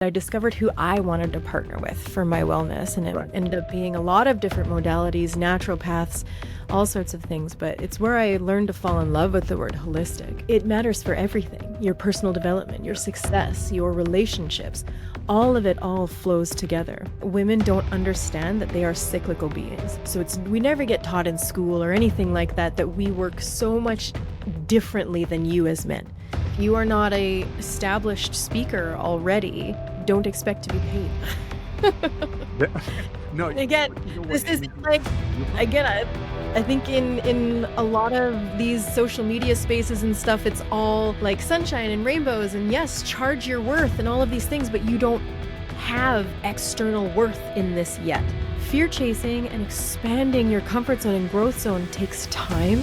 I discovered who I wanted to partner with for my wellness, and it Right. ended up being a lot of different modalities, naturopaths, all sorts of things. But it's where I learned to fall in love with the word holistic. It matters for everything: your personal development, your Yeah. success, your relationships. All of it all flows together. Women don't understand that they are cyclical beings. So we never get taught in school or anything like that that we work so much differently than you as men. If you are not a established speaker already, don't expect to be paid. Yeah. No, Again, but you know what, this is Amy? like, You're right. again, I think in a lot of these social media spaces and stuff, it's all like sunshine and rainbows and yes, charge your worth and all of these things, but you don't have external worth in this yet. Fear chasing and expanding your comfort zone and growth zone takes time.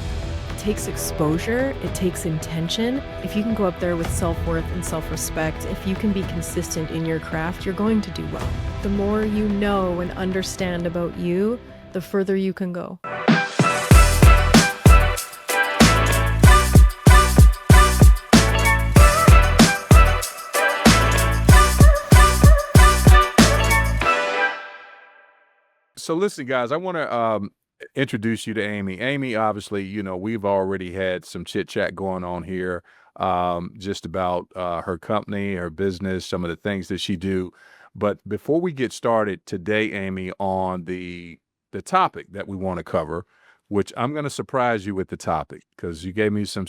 It takes exposure, it takes intention. If you can go up there with self-worth and self-respect, if you can be consistent in your craft, you're going to do well. The more you know and understand about you, the further you can go. So listen, guys, I want to introduce you to Amy. Amy, obviously, we've already had some chit chat going on here, just about her company, her business, some of the things that she do. But before we get started today, Amy, on the topic that we want to cover, which I'm going to surprise you with the topic because you gave me some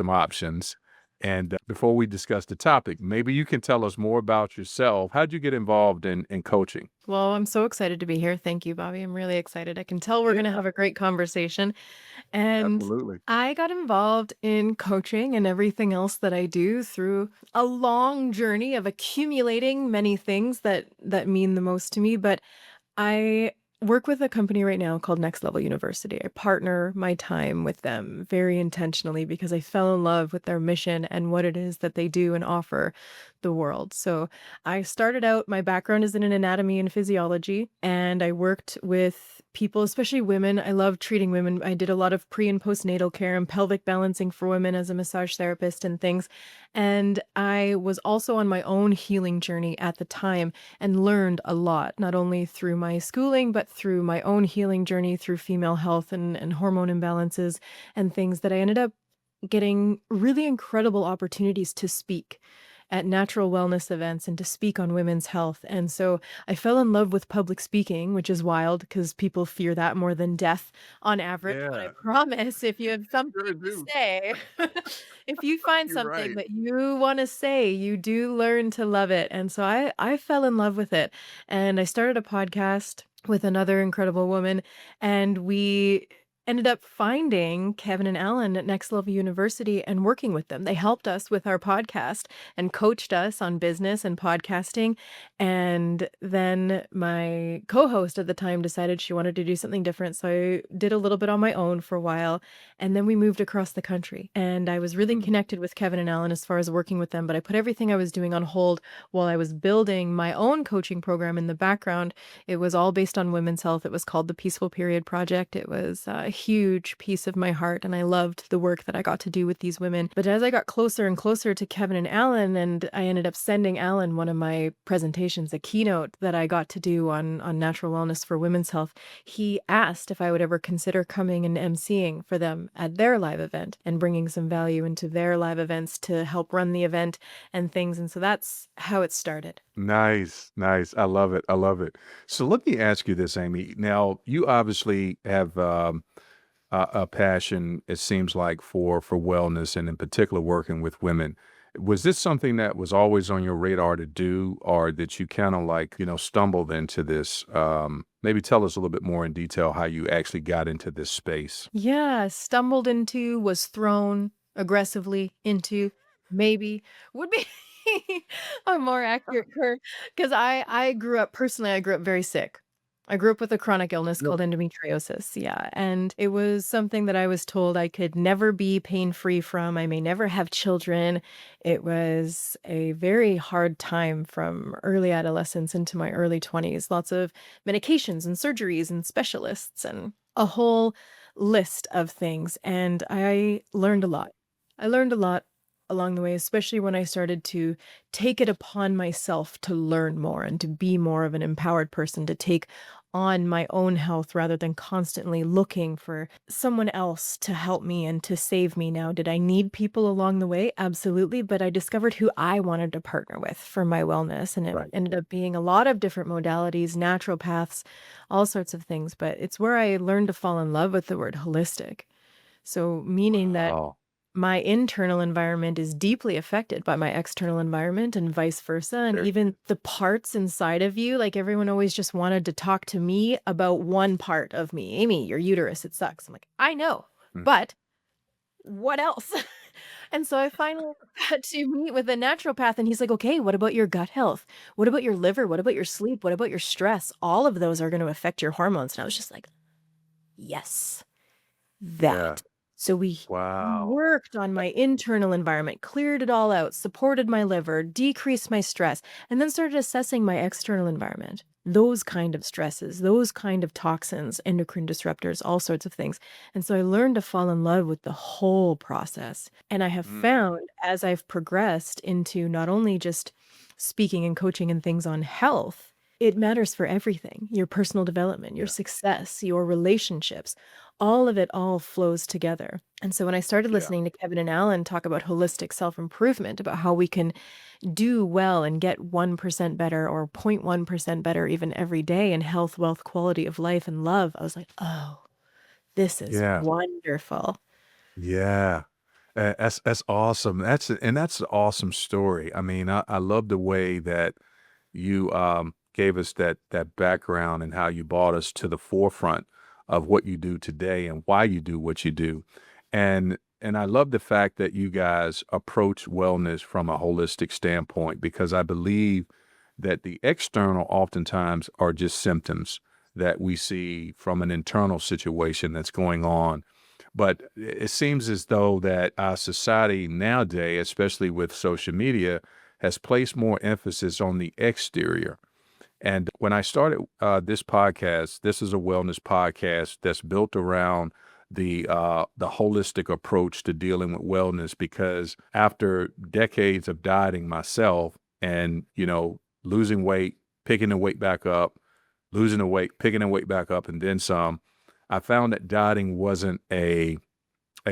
options. And before we discuss the topic, maybe you can tell us more about yourself. How'd you get involved in coaching? Well, I'm so excited to be here. Thank you, Bobby. I'm really excited. I can tell we're going to Yeah, have a great conversation. And absolutely. I got involved in coaching and everything else that I do through a long journey of accumulating many things that mean the most to me. But I work with a company right now called Next Level University. I partner my time with them very intentionally because I fell in love with their mission and what it is that they do and offer the world. So I started out, my background is in an anatomy and physiology, and I worked with people, especially women. I love treating women. I did a lot of pre and postnatal care and pelvic balancing for women as a massage therapist and things. And I was also on my own healing journey at the time and learned a lot, not only through my schooling, but through my own healing journey through female health and hormone imbalances and things that I ended up getting really incredible opportunities to speak at natural wellness events and to speak on women's health. And so I fell in love with public speaking, which is wild because people fear that more than death on average. But I Yeah, promise if you have something sure to do. say, if you find You're something right. that you want to say, you do learn to love it. And so I fell in love with it. And I started a podcast with another incredible woman, and we ended up finding Kevin and Alan at Next Level University and working with them. They helped us with our podcast and coached us on business and podcasting. And then my co-host at the time decided she wanted to do something different. So I did a little bit on my own for a while. And then we moved across the country. And I was really Mm, connected with Kevin and Alan as far as working with them. But I put everything I was doing on hold while I was building my own coaching program in the background. It was all based on women's health. It was called the Peaceful Period Project. It was a huge piece of my heart, and I loved the work that I got to do with these women. But as I got closer and closer to Kevin and Alan, and I ended up sending Alan one of my presentations, a keynote that I got to do on natural wellness for women's health, he asked if I would ever consider coming and emceeing for them at their live event and bringing some value into their live events to help run the event and things. And so that's how it started. nice, nice. I love it. I love it. So let me ask you this, Amy. Now, you obviously have a passion, it seems like, for wellness and in particular working with women. Was this something that was always on your radar to do, or that you kind of like, stumbled into this? Maybe tell us a little bit more in detail how you actually got into this space. Yeah, stumbled into, was thrown aggressively into, maybe would be a more accurate term, because I grew up personally, I grew up very sick. I grew up with a chronic illness called Really? endometriosis, yeah, and it was something that I was told I could never be pain-free from, I may never have children. It was a very hard time from early adolescence into my early 20s, lots of medications and surgeries and specialists and a whole list of things, and I learned a lot. I learned a lot along the way, especially when I started to take it upon myself to learn more and to be more of an empowered person, to take on my own health rather than constantly looking for someone else to help me and to save me. Now, did I need people along the way? Absolutely. But I discovered who I wanted to partner with for my wellness. And it Right. ended up being a lot of different modalities, naturopaths, all sorts of things. But it's where I learned to fall in love with the word holistic. So, meaning that Wow. my internal environment is deeply affected by my external environment and vice versa. And Very even the parts inside of you, like everyone always just wanted to talk to me about one part of me. Amy, your uterus, it sucks. I'm like, I know, mm, but what else? And so I finally had to meet with a naturopath, and he's like, okay, what about your gut health? What about your liver? What about your sleep? What about your stress? All of those are going to affect your hormones. And I was just like, yes. yeah. That. So we Wow. worked on my internal environment, cleared it all out, supported my liver, decreased my stress, and then started assessing my external environment. Those kind of stresses, those kind of toxins, endocrine disruptors, all sorts of things. And so I learned to fall in love with the whole process. And I have Mm, found as I've progressed into not only just speaking and coaching and things on health, it matters for everything, your personal development, your yeah. success, your relationships, all of it all flows together. And so when I started Yeah. listening to Kevin and Alan talk about holistic self-improvement, about how we can do well and get 1% better or 0.1% better even every day in health, wealth, quality of life, and love, I was like, oh, this is Yeah. wonderful. Yeah. That's awesome. That's an awesome story. I mean, I love the way that you gave us that background and how you brought us to the forefront of what you do today and why you do what you do. And I love the fact that you guys approach wellness from a holistic standpoint because I believe that the external oftentimes are just symptoms that we see from an internal situation that's going on. But it seems as though that our society nowadays, especially with social media, has placed more emphasis on the exterior. And when I started this podcast, this is a wellness podcast that's built around the holistic approach to dealing with wellness. Because after decades of dieting myself, and losing weight, picking the weight back up, losing the weight, picking the weight back up, and then some, I found that dieting wasn't a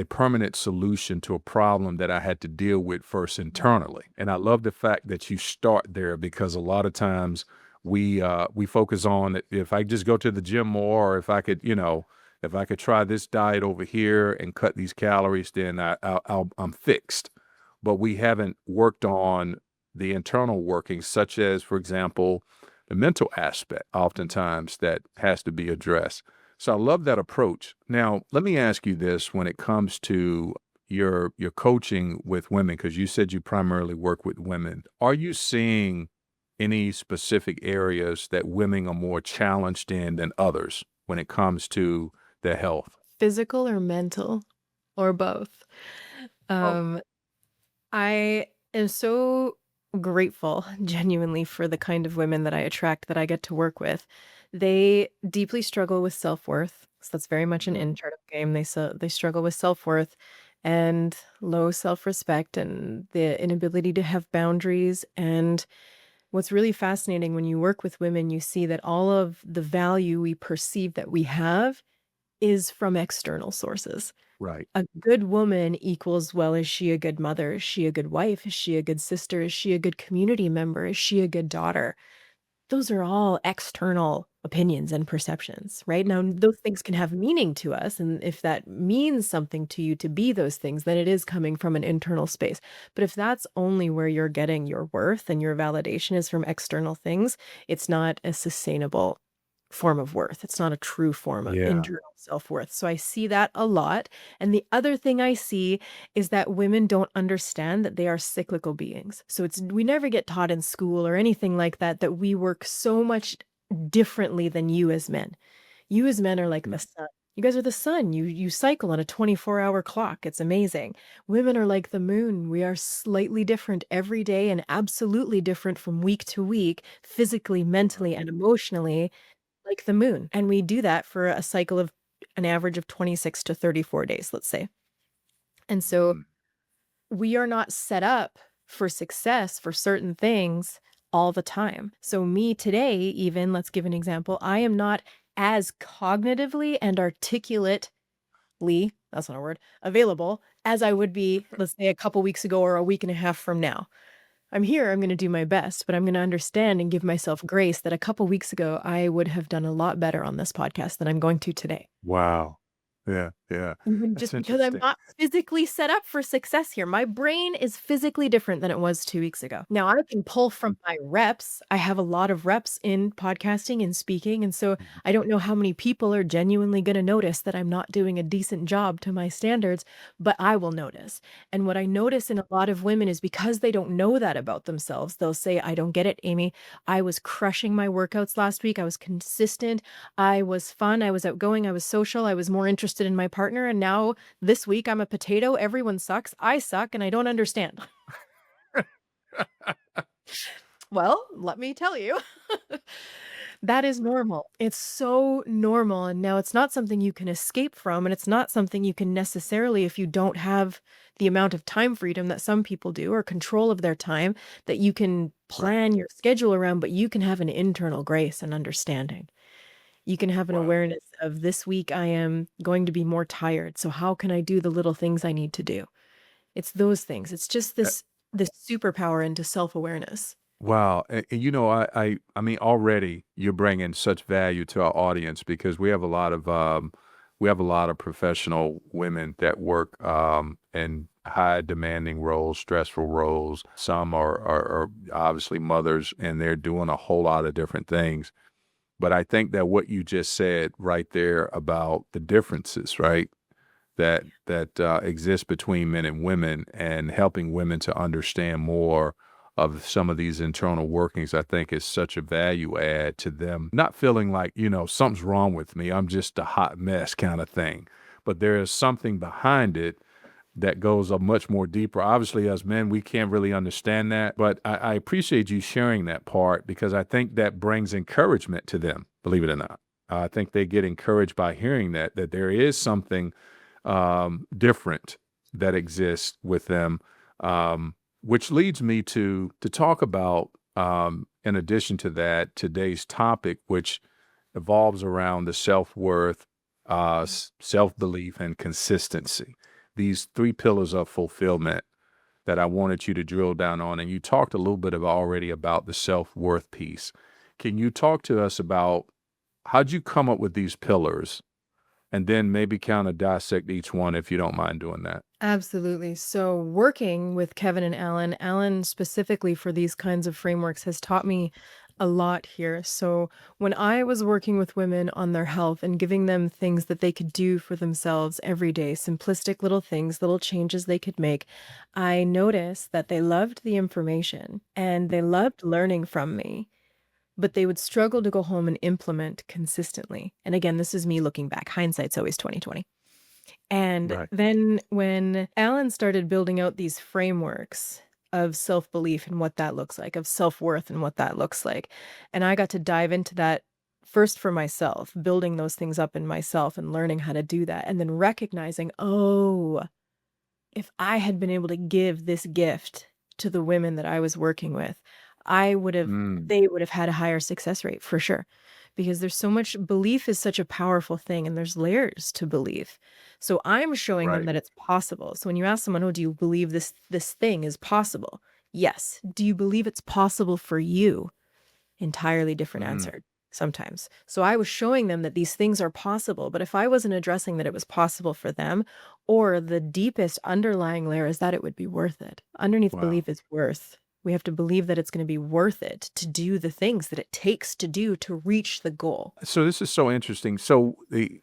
permanent solution to a problem that I had to deal with first internally. And I love the fact that you start there because a lot of times we focus on if I just go to the gym more, or if I could, if I could try this diet over here and cut these calories, then I'm fixed. But we haven't worked on the internal workings, such as, for example, the mental aspect, oftentimes that has to be addressed. So I love that approach. Now, let me ask you this when it comes to your coaching with women, because you said you primarily work with women. Are you seeing any specific areas that women are more challenged in than others when it comes to their health? Physical or mental or both. Oh, Um, I am so grateful genuinely for the kind of women that I attract that I get to work with. They deeply struggle with self-worth. So that's very much an mm, internal game. They struggle with self-worth and low self-respect and the inability to have boundaries. And what's really fascinating when you work with women, you see that all of the value we perceive that we have is from external sources. right. A good woman equals, well, is she a good mother? Is she a good wife? Is she a good sister? Is she a good community member? Is she a good daughter? Those are all external opinions and perceptions, right? Now, those things can have meaning to us. And if that means something to you to be those things, then it is coming from an internal space. But if that's only where you're getting your worth and your validation is from external things, it's not a sustainable form of worth. It's not a true form of Yeah. internal self-worth. So I see that a lot. And the other thing I see is that women don't understand that they are cyclical beings. So it's we never get taught in school or anything like that that we work so much differently than you as men. You as men are like Mm, the sun. You guys are the sun. You cycle on a 24-hour clock. It's amazing. Women are like the moon. We are slightly different every day and absolutely different from week to week, physically, mentally, wow. and emotionally, like the moon. And we do that for a cycle of an average of 26 to 34 days, let's say. And so Mm, we are not set up for success for certain things all the time. So, me today, even, let's give an example, I am not as cognitively and articulately, that's not a word, available as I would be, let's say, a couple weeks ago or a week and a half from now. I'm here, I'm going to do my best, but I'm going to understand and give myself grace that a couple weeks ago, I would have done a lot better on this podcast than I'm going to today. Wow. Yeah, yeah. Even That's just because I'm interesting. not physically set up for success here. My brain is physically different than it was 2 weeks ago. Now I can pull from my reps. I have a lot of reps in podcasting and speaking, and so Mhm. I don't know how many people are genuinely gonna notice that I'm not doing a decent job to my standards, but I will notice. And what I notice in a lot of women is because they don't know that about themselves, they'll say, "I don't get it, Amy. I was crushing my workouts last week. I was consistent. I was fun, I was outgoing, I was social, I was more interested in my partner, and now this week I'm a potato, everyone sucks, I suck, and I don't understand." Well, let me tell you, that is normal. It's so normal, and now it's not something you can escape from, and it's not something you can necessarily, if you don't have the amount of time freedom that some people do or control of their time, that you can Right. plan your schedule around, but you can have an internal grace and understanding. You can have an Wow. awareness of this week I am going to be more tired. So how can I do the little things I need to do? It's those things. It's just this superpower into self-awareness. Wow, and, I mean, already you're bringing such value to our audience because we have a lot of professional women that work in high demanding roles, stressful roles. Some are obviously mothers, and they're doing a whole lot of different things. But I think that what you just said right there about the differences, right? That exists between men and women and helping women to understand more of some of these internal workings, I think is such a value add to them. Not feeling like, something's wrong with me. I'm just a hot mess kind of thing. But there is something behind it that goes a much more deeper. Obviously, as men, we can't really understand that. But I appreciate you sharing that part because I think that brings encouragement to them, believe it or not. I think they get encouraged by hearing that there is something different that exists with them, which leads me to talk about, in addition to that, today's topic, which evolves around the self worth, self belief, and consistency. These three pillars of fulfillment that I wanted you to drill down on, and you talked a little bit of already about the self worth piece. Can you talk to us about how'd you come up with these pillars? And then maybe kind of dissect each one if you don't mind doing that. Absolutely. So working with Kevin and Alan specifically for these kinds of frameworks has taught me a lot here. So when I was working with women on their health and giving them things that they could do for themselves every day, simplistic little things, little changes they could make, I noticed that they loved the information and they loved learning from me, but they would struggle to go home and implement consistently. And again, this is me looking back. Hindsight's always 2020. And Right. then when Alan started building out these frameworks of self-belief and what that looks like, of self-worth and what that looks like, and I got to dive into that first for myself, building those things up in myself and learning how to do that, and then recognizing, "Oh, if I had been able to give this gift to the women that I was working with, I would have Mm, they would have had a higher success rate for sure." Because there's so much belief is such a powerful thing and there's layers to belief. So I'm showing them right. that it's possible. So when you ask someone, "Oh, do you believe this thing is possible?" Yes. Do you believe it's possible for you? Entirely different Mm, answer sometimes. So I was showing them that these things are possible, but if I wasn't addressing that it was possible for them, or the deepest underlying layer is that it would be worth it. Underneath wow. belief is worth. We have to believe that it's going to be worth it to do the things that it takes to do to reach the goal. So this is so interesting. So the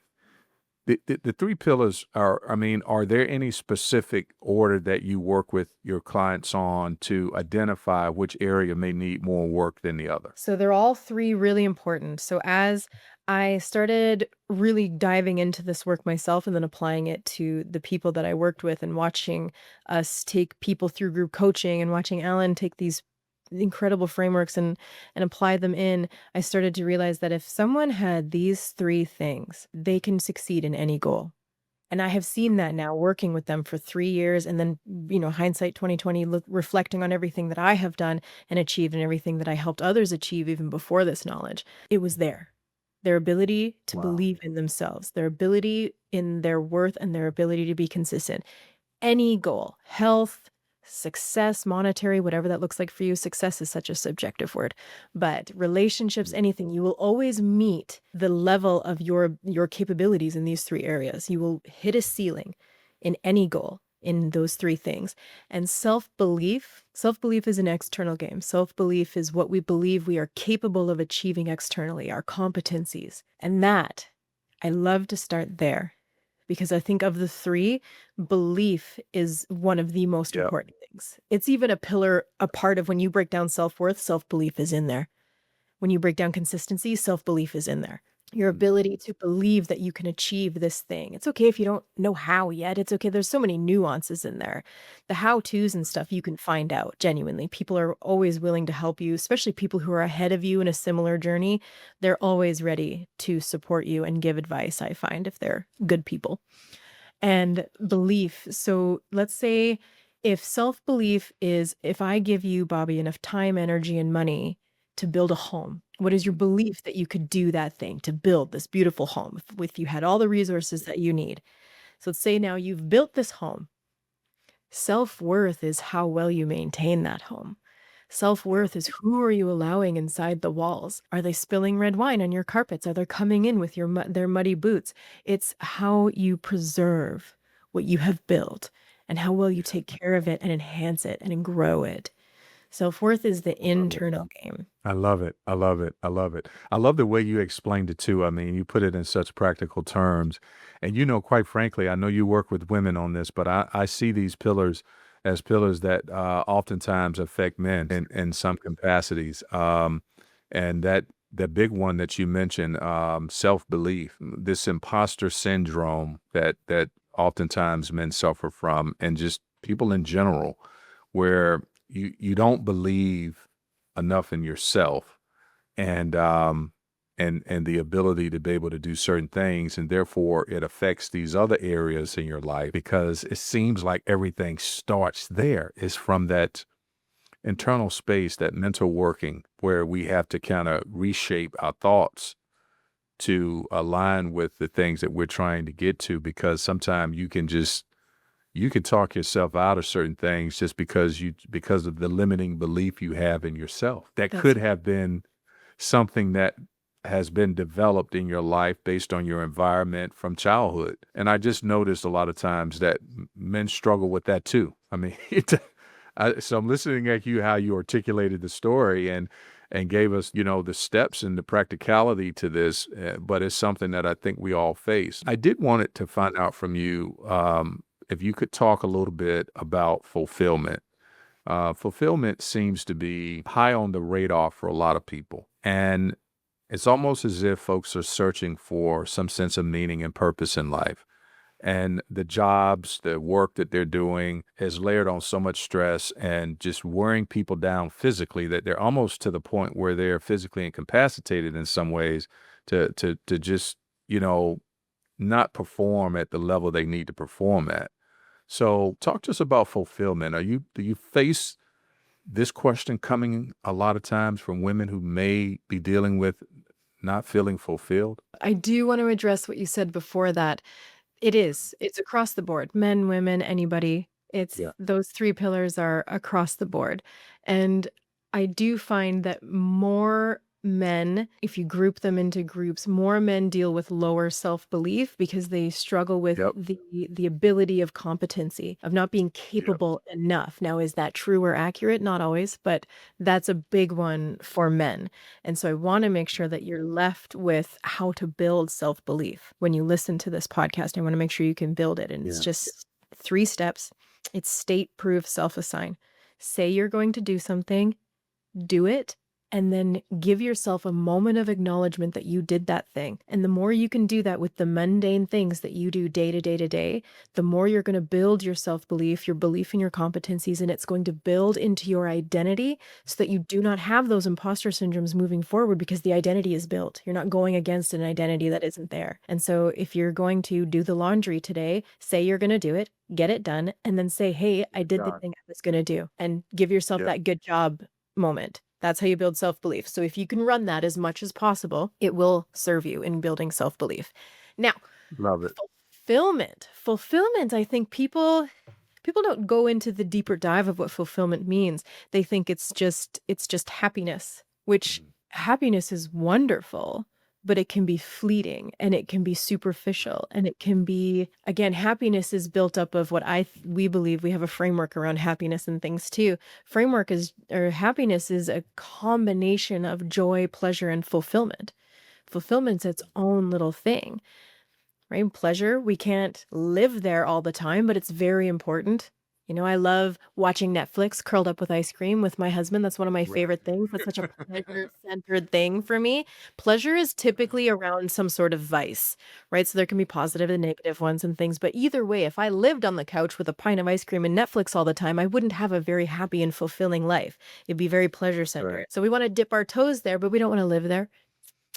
three pillars are, I mean, are there any specific order that you work with your clients on to identify which area may need more work than the other? So they're all 3 really important. So as I started really diving into this work myself and then applying it to the people that I worked with and watching us take people through group coaching and watching Alan take these incredible frameworks and apply them in, I started to realize that if someone had these 3 things, they can succeed in any goal. And I have seen that now working with them for 3 years and then, hindsight 2020, reflecting on everything that I have done and achieved and everything that I helped others achieve even before this knowledge. It was there. Their ability to Wow. believe in themselves, their ability in their worth, and their ability to be consistent. Any goal, health, success, monetary, whatever that looks like for you. Success is such a subjective word, but relationships, anything, you will always meet the level of your capabilities in these three areas. You will hit a ceiling in any goal in those three things. And self-belief is an external game. Self-belief is what we believe we are capable of achieving externally, our competencies. And that, I love to start there because I think of the three, belief is one of the most Yeah. important things. It's even a part of when you break down self-worth, self-belief is in there. When you break down consistency, self-belief is in there. Your ability to believe that you can achieve this thing. It's okay if you don't know how yet. It's okay. There's so many nuances in there. The how-tos and stuff you can find out genuinely. People are always willing to help you, especially people who are ahead of you in a similar journey. They're always ready to support you and give advice, I find, if they're good people. And belief. So let's say if self-belief is if I give you, Bobby, enough time, energy, and money to build a home, what is your belief that you could do that thing to build this beautiful home if you had all the resources that you need? So let's say now you've built this home. Self-worth is how well you maintain that home. Self-worth is who are you allowing inside the walls? Are they spilling red wine on your carpets? Are they coming in with their muddy boots? It's how you preserve what you have built and how well you take care of it and enhance it and grow it. Self-worth is the Love it. internal game. I love it. I love it. I love it. I love the way you explained it too. I mean, you put it in such practical terms. And quite frankly, I know you work with women on this, but I see these pillars as pillars that oftentimes affect men in some capacities. And that the big one that you mentioned, self-belief, this imposter syndrome that oftentimes men suffer from, and just people in general, where you don't believe enough in yourself and and the ability to be able to do certain things, and therefore it affects these other areas in your life because it seems like everything starts there. It's from that internal space, that mental working, where we have to kind of reshape our thoughts to align with the things that we're trying to get to, because sometimes you can talk yourself out of certain things just because of the limiting belief you have in yourself. That That's could have been something that has been developed in your life based on your environment from childhood. And I just noticed a lot of times that men struggle with that too. I mean, so I'm listening at you how you articulated the story and gave us, the steps and the practicality to this, but it's something that I think we all face. I did want it to find out from you, if you could talk a little bit about fulfillment. Fulfillment seems to be high on the radar for a lot of people. And it's almost as if folks are searching for some sense of meaning and purpose in life. And the jobs, the work that they're doing is layered on so much stress and just wearing people down physically that they're almost to the point where they're physically incapacitated in some ways to just, you know, not perform at the level they need to perform at. So talk to us about fulfillment. Do you face this question coming a lot of times from women who may be dealing with not feeling fulfilled? I do want to address what you said before that. It is. It's across the board. Men, women, anybody. It's Yeah. those 3 pillars are across the board. And I do find that more men, if you group them into groups, more men deal with lower self-belief because they struggle with Yep. the ability of competency, of not being Yep. capable enough. Now, is that true or accurate? Not always, but that's a big one for men. And so I want to make sure that you're left with how to build self-belief. When you listen to this podcast, I want to make sure you can build it. And it's Yeah. just 3 steps. It's state, prove, self-assign. Say you're going to do something, do it, and then give yourself a moment of acknowledgement that you did that thing. And the more you can do that with the mundane things that you do day to day to day, the more you're going to build your self-belief, your belief in your competencies, and it's going to build into your identity so that you do not have those imposter syndromes moving forward because the identity is built. You're not going against an identity that isn't there. And so if you're going to do the laundry today, say you're going to do it, get it done, and then say, "Hey, I did the God. thing I was going to do," and give yourself Yeah. that good job moment. That's how you build self-belief. So if you can run that as much as possible, it will serve you in building self-belief. Now, Love it. fulfillment. Fulfillment, I think people don't go into the deeper dive of what fulfillment means. They think it's just happiness, which Mhm. happiness is wonderful, but it can be fleeting and it can be Right. superficial and it can be, again, happiness is built up of what we believe. We have a framework around happiness and things too. Framework is, or happiness is, a combination of joy, pleasure, and fulfillment. Fulfillment's its own little thing. Right? Pleasure, we can't live there all the time, but it's very important. I love watching Netflix curled up with ice cream with my husband. That's one of my Right. favorite things. That's such a pleasure-centered thing for me. Pleasure is typically around some sort of vice, right? So there can be positive and negative ones and things. But either way, if I lived on the couch with a pint of ice cream and Netflix all the time, I wouldn't have a very happy and fulfilling life. It'd be very pleasure-centered. Right. So we want to dip our toes there, but we don't want to live there.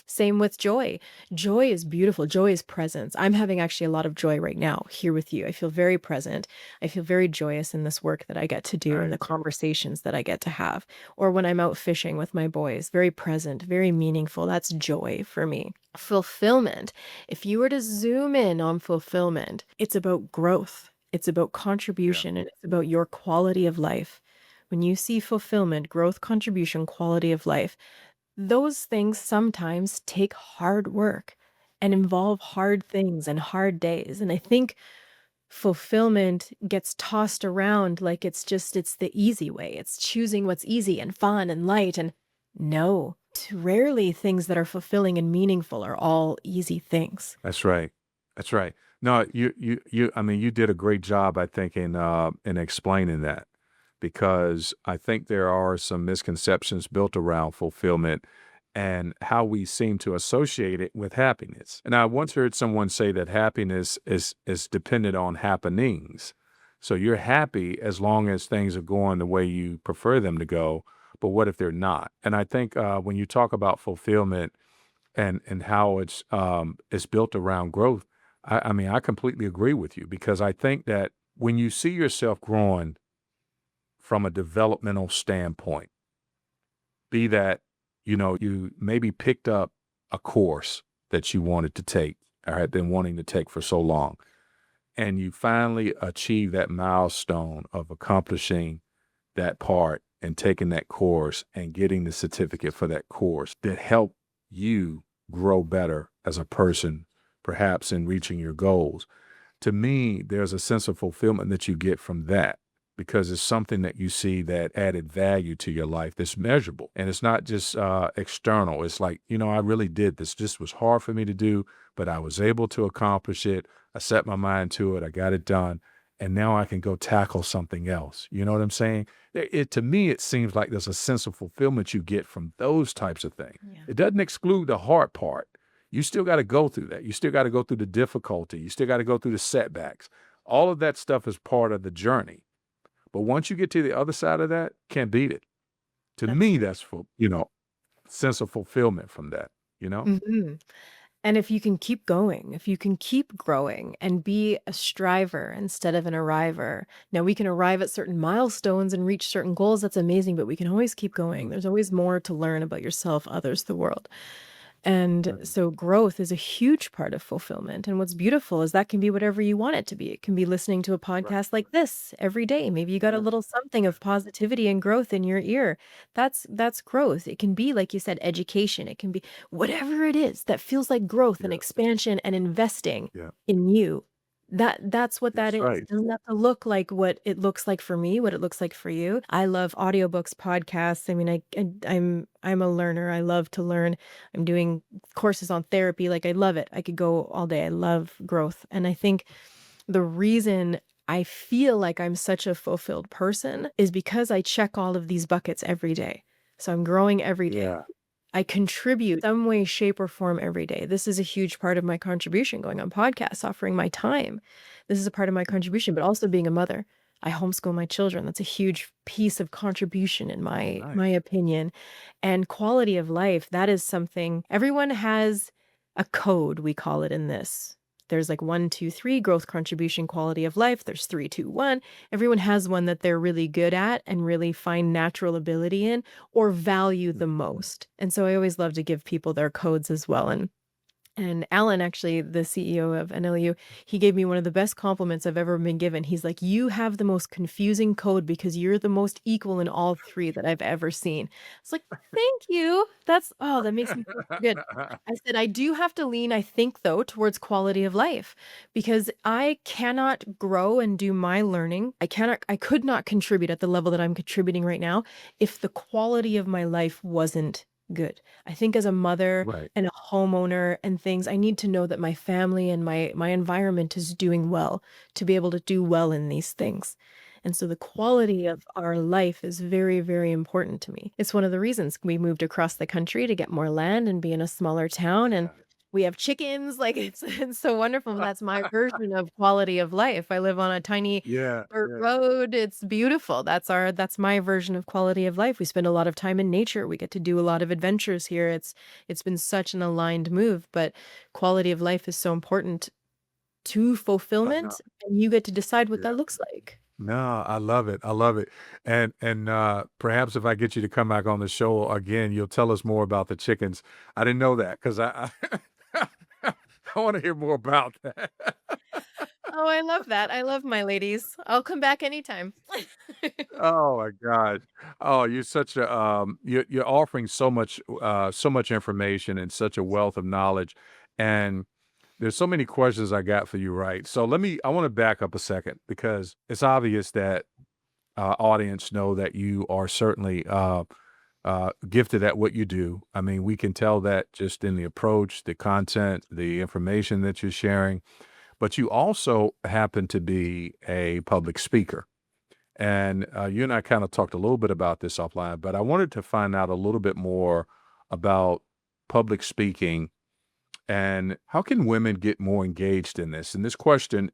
Same with joy. Joy is beautiful. Joy is presence. I'm having actually a lot of joy right now here with you. I feel very present. I feel very joyous in this work that I get to do and the Nice. conversations that I get to have. Or when I'm out fishing with my boys, very present, very meaningful. That's joy for me. Fulfillment. If you were to zoom in on fulfillment, it's about growth. It's about Yeah. contribution and it's about your quality of life. When you see fulfillment, growth, contribution, quality of life, those things sometimes take hard work and involve hard things and hard days. And I think fulfillment gets tossed around like it's the easy way. It's choosing what's easy and fun and light. And no, rarely things that are fulfilling and meaningful are all easy things. That's right. That's right. No, I mean, you did a great job, I think, in explaining that because I think there are some misconceptions built around fulfillment and how we seem to associate it with happiness. And I once heard someone say that happiness is dependent on happenings. So you're happy as long as things are going the way you prefer them to go. But what if they're not? And I think when you talk about fulfillment, and how it's built around growth. I mean, I completely agree with you because I think that when you see yourself growing from a developmental standpoint, be that, you maybe picked up a course that you wanted to take or had been wanting to take for so long, and you finally achieve that milestone of accomplishing that part and taking that course and getting the certificate for that course that helped you grow better as a person, perhaps in reaching your goals. To me, there's a sense of fulfillment that you get from that because it's something that you see that added value to your life that's measurable. And it's not just external. It's like, I really did this. This was hard for me to do, but I was able to accomplish it. I set my mind to it. I got it done. And now I can go tackle something else. You know what I'm saying? To me, it seems like there's a sense of fulfillment you get from those types of things. Yeah. It doesn't exclude the hard part. You still got to go through that. You still got to go through the difficulty. You still got to go through the setbacks. All of that stuff is part of the journey. But once you get to the other side of that, can't beat it. To That's me, right. that's sense of fulfillment from that. Mhm. And if you can keep going, if you can keep growing and be a striver instead of an arriver. Now we can arrive at certain milestones and reach certain goals. That's amazing, but we can always keep going. Mhm. There's always more to learn about yourself, others, the world. And Mhm. so growth is a huge part of fulfillment. And what's beautiful is that can be whatever you want it to be. It can be listening to a Right. podcast like this every day. Maybe you got a Yeah. little something Yeah. of positivity and growth in your ear. That's growth. It can be, like you said, education. It can be whatever it is that feels like growth and Yeah. expansion and investing Yeah. in you. That's what that That's is. right. It doesn't have to look like what it looks like for me, what it looks like for you. I love audiobooks, podcasts. I mean, I'm a learner. I love to learn. I'm doing courses on therapy. Like, I love it. I could go all day. I love growth. And I think the reason I feel like I'm such a fulfilled person is because I check all of these buckets every day. So I'm growing every day. Yeah. I contribute some way, shape, or form every day. This is a huge part of my contribution going on podcasts, offering my time. This is a part of my contribution, but also being a mother. I homeschool my children. That's a huge piece of contribution in Oh, my nice. opinion. And quality of life, that is something everyone has a code, we call it in this. There's like 1, 2, 3, growth, contribution, quality of life. There's 3, 2, 1. Everyone has one that they're really good at and really find natural ability in or value the most. And so I always love to give people their codes as well. And Alan, actually, the CEO of NLU, he gave me one of the best compliments I've ever been given. He's like, "You have the most confusing code because you're the most equal in all 3 that I've ever seen." It's like, "Thank you." That makes me feel so good. I said, "I do have to lean, I think, though, towards quality of life because I cannot grow and do my learning. I could not contribute at the level that I'm contributing right now if the quality of my life wasn't good." I think as a mother Right. and a homeowner and things, I need to know that my family and my environment is doing well to be able to do well in these things. And so the quality of our life is very, very important to me. It's one of the reasons we moved across the country to get more land and be in a smaller town, and Yeah. we have chickens, like, it's so wonderful. That's my version of quality of life. I live on a tiny Yeah. dirt Yeah. road. It's beautiful. That's my version of quality of life. We spend a lot of time in nature. We get to do a lot of adventures here. It's been such an aligned move, but quality of life is so important to No. fulfillment, and you get to decide what Yeah. that looks like. No, I love it. I love it. And perhaps if I get you to come back on the show again, you'll tell us more about the chickens. I didn't know that because I want to hear more about that. Oh, I love that. I love my ladies. I'll come back anytime. Oh my God. Oh, you're such a you're offering so much information and such a wealth of knowledge. And there's so many questions I got for you, right? So I want to back up a second because it's obvious that audience know that you are certainly gifted at what you do. I mean, we can tell that just in the approach, the content, the information that you're sharing, but you also happen to be a public speaker. And you and I kind of talked a little bit about this offline, but I wanted to find out a little bit more about public speaking and how can women get more engaged in this? And this question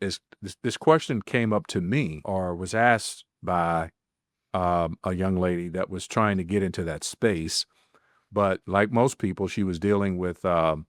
came up to me or was asked by a young lady that was trying to get into that space. But like most people, she was dealing with a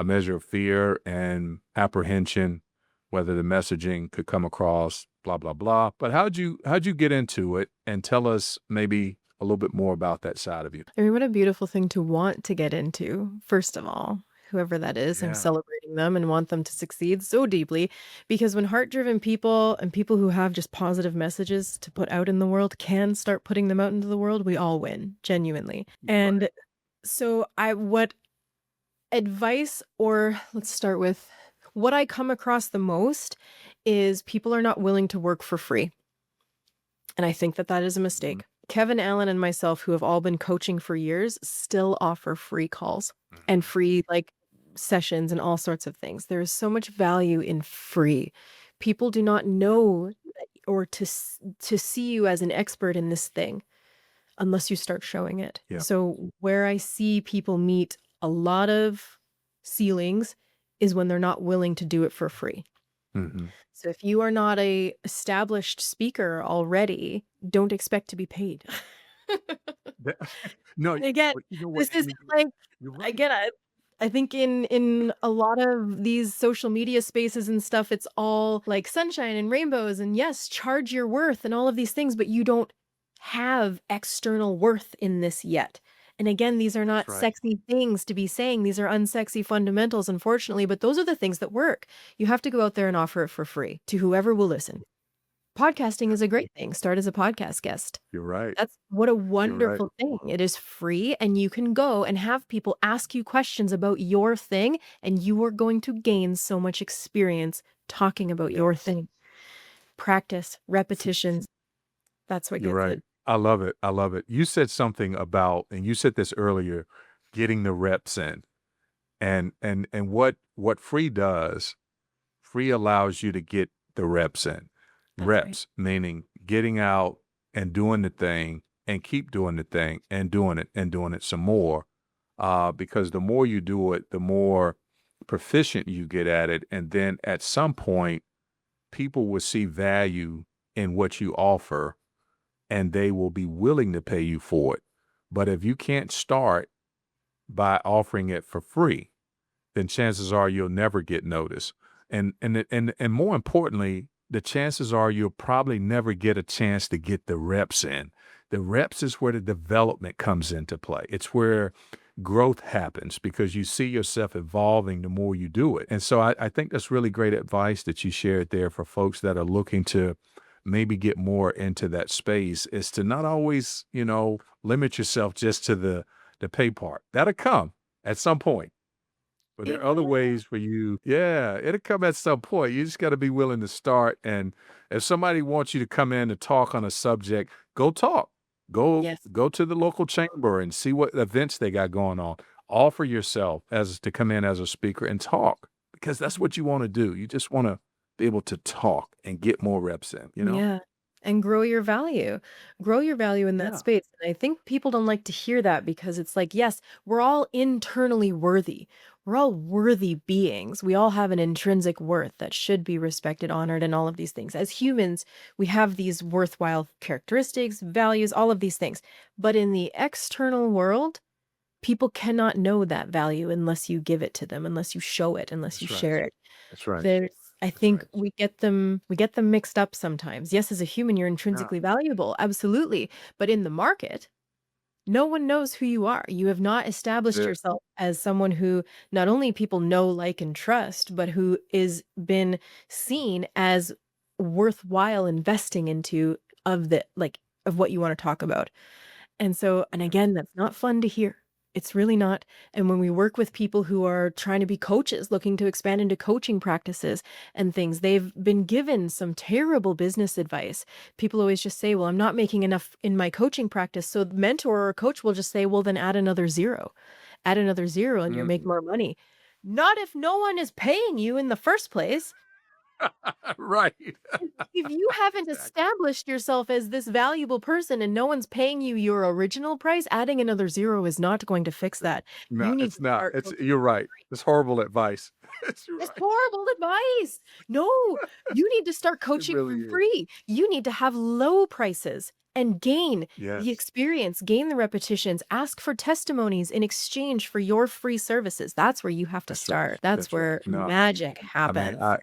measure of fear and apprehension, whether the messaging could come across, blah blah blah. But how'd you get into it? And tell us maybe a little bit more about that side of you. I mean, what a beautiful thing to want to get into, first of all. Whoever that is, I'm Yeah. celebrating them and want them to succeed so deeply because when heart-driven people and people who have just positive messages to put out in the world can start putting them out into the world, we all win, genuinely. Right. And so I what advice or let's start with what I come across the most is people are not willing to work for free. And I think that that is a Mhm, mistake. Kevin Allen and myself, who have all been coaching for years, still offer free calls and mhm. free, like, sessions and all sorts of things. There is so much value in free. People do not know or to see you as an expert in this thing unless you start showing it. Yeah. So where I see people meet a lot of ceilings is when they're not willing to do it for free. Mhm. So if you are not a established speaker already, don't expect to be paid. That no, And again, but you know what, this isn't Amy? like You're right. again, I think in a lot of these social media spaces and stuff, it's all like sunshine and rainbows and yes, charge your worth and all of these things, but you don't have external worth in this yet. And again, these are That's not right. sexy things to be saying. These are unsexy fundamentals, unfortunately, but those are the things that work. You have to go out there and offer it for free to whoever will listen. Podcasting is a great thing. Start as a podcast guest. You're right. That's what a You're right. wonderful thing. It is free, and you can go and have people ask you questions about your thing, and you are going to gain so much experience talking about your Yes. thing. Practice, repetitions, that's what You're gets right. it. I love it. I love it. You said something about, and you said this earlier, getting the reps in. And what free does, free allows you to get the reps in. That's right. Reps, meaning getting out and doing the thing and keep doing the thing and doing it some more. Because the more you do it, the more proficient you get at it. And then at some point, people will see value in what you offer and they will be willing to pay you for it. But if you can't start by offering it for free, then chances are you'll never get noticed. And more importantly, the chances are you'll probably never get a chance to get the reps in. The reps is where the development comes into play. It's where growth happens because you see yourself evolving the more you do it. And so I think that's really great advice that you shared there for folks that are looking to maybe get more into that space is to not always, limit yourself just to the pay part. That'll come at some point. But there It are other will. ways for you yeah, it'll come at some point. You just gotta be willing to start, and if somebody wants you to come in to talk on a subject, go talk. Yes. Go to the local chamber and see what events they got going on. Offer yourself as to come in as a speaker and talk because that's Mhm. what you wanna do. You just wanna be able to talk and get more reps in, you know? Yeah, and grow your value. Grow your value in that Yeah, space, and I think people don't like to hear that because it's like, yes, we're all internally worthy. We're all worthy beings. We all have an intrinsic worth that should be respected, honored, and all of these things. As humans, we have these worthwhile characteristics, values, all of these things. But in the external world, people cannot know that value unless you give it to them, unless you show it, unless you that's right. share it. That's right. There's I That's think right. we get them mixed up sometimes. Yes, as a human, you're Yeah, intrinsically valuable, absolutely, but in the market, no one knows who you are. You have not that's established it. yourself as someone who not only people know, like, and trust, but who is been seen as worthwhile investing into of what you wanna talk about. And so and Yeah, again, that's not fun to hear. It's really not. And when we work with people who are trying to be coaches, looking to expand into coaching practices and things, they've been given some terrible business advice. People always just say, "Well, I'm not making enough in my coaching practice." So the mentor or coach will just say, "Well, then add another 0. Add another 0 and you'll make mhm. more money." Not if no one is paying you in the first place. Right. If you haven't Exactly. established yourself as this valuable person and no one's paying you your original price, adding another 0 is not going to fix that. No, You need it's to not. start It's coaching you're for right. free. It's horrible advice. It's It's right. horrible advice. No, you need to start It coaching really for is. free. You need to have low prices and gain the Yes. experience, gain the repetitions, ask for testimonies in exchange for your free services. That's where you have to That's right. start. That's That's right. where No, magic I mean, happens. I